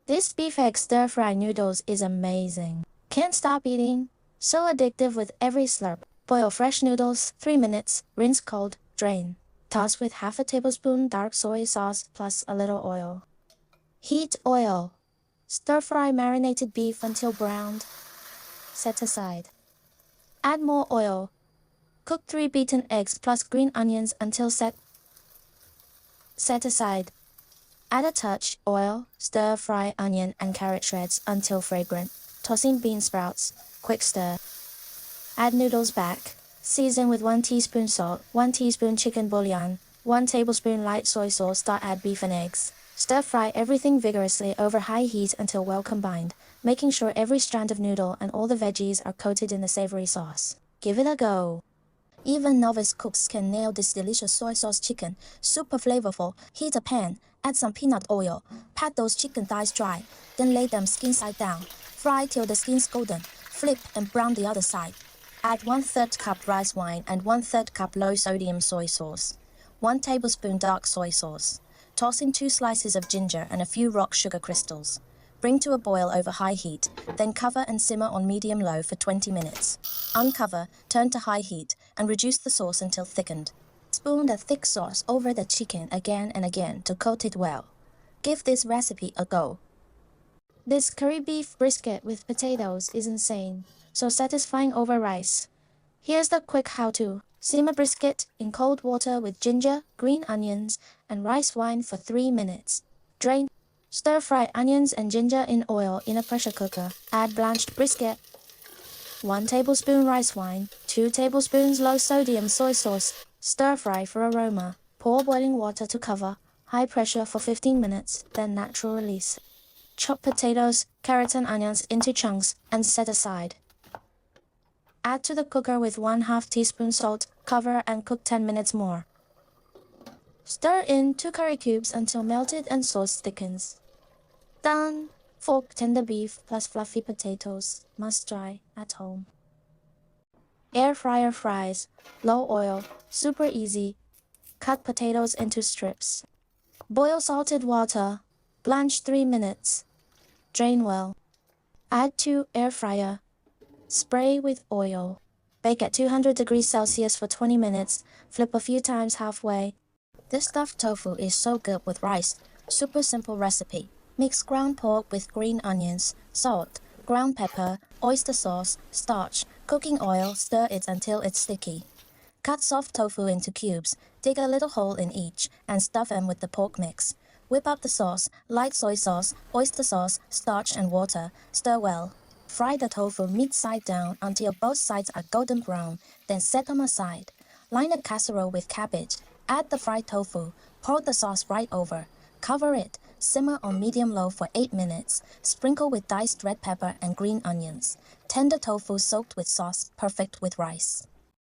This beef egg stir-fry noodles is amazing. Can't stop eating. So addictive with every slurp. Boil fresh noodles, 3 minutes, rinse cold, drain. Toss with half a tablespoon dark soy sauce plus a little oil. Heat oil. Stir-fry marinated beef until browned. Set aside. Add more oil. Cook 3 beaten eggs plus green onions until set aside. Add a touch oil, stir-fry onion and carrot shreds until fragrant. Toss in bean sprouts, quick stir. Add noodles back. Season with 1 teaspoon salt, 1 teaspoon chicken bouillon, 1 tablespoon light soy sauce. Add beef and eggs. Stir-fry everything vigorously over high heat until well combined, making sure every strand of noodle and all the veggies are coated in the savory sauce. Give it a go. Even novice cooks can nail this delicious soy sauce chicken. Super flavorful. Heat a pan, add some peanut oil, pat those chicken thighs dry, then lay them skin side down. Fry till the skin's golden. Flip and brown the other side. Add 1/3 cup rice wine and 1/3 cup low-sodium soy sauce. 1 tablespoon dark soy sauce. Toss in 2 slices of ginger and a few rock sugar crystals. Bring to a boil over high heat, then cover and simmer on medium-low for 20 minutes. Uncover, turn to high heat, and reduce the sauce until thickened. Spoon the thick sauce over the chicken again and again to coat it well. Give this recipe a go. This curry beef brisket with potatoes is insane, so satisfying over rice. Here's the quick how-to. Simmer brisket in cold water with ginger, green onions, and rice wine for 3 minutes. Drain. Stir-fry onions and ginger in oil in a pressure cooker. Add blanched brisket, 1 tablespoon rice wine, 2 tablespoons low-sodium soy sauce. Stir-fry for aroma. Pour boiling water to cover. High pressure for 15 minutes, then natural release. Chop potatoes, carrots and onions into chunks and set aside. Add to the cooker with 1/2 teaspoon salt, cover and cook 10 minutes more. Stir in 2 curry cubes until melted and sauce thickens. Done! Fork tender beef plus fluffy potatoes. Must try at home. Air fryer fries. Low oil. Super easy. Cut potatoes into strips. Boil salted water. Blanch 3 minutes. Drain well. Add to air fryer. Spray with oil. Bake at 200 degrees Celsius for 20 minutes. Flip a few times halfway. This stuffed tofu is so good with rice. Super simple recipe. Mix ground pork with green onions, salt, ground pepper, oyster sauce, starch, cooking oil. Stir it until it's sticky. Cut soft tofu into cubes. Dig a little hole in each and stuff them with the pork mix. Whip up the sauce, light soy sauce, oyster sauce, starch and water. Stir well. Fry the tofu meat side down until both sides are golden brown, then set them aside. Line a casserole with cabbage. Add the fried tofu. Pour the sauce right over. Cover it. Simmer on medium-low for 8 minutes. Sprinkle with diced red pepper and green onions. Tender tofu soaked with sauce, perfect with rice.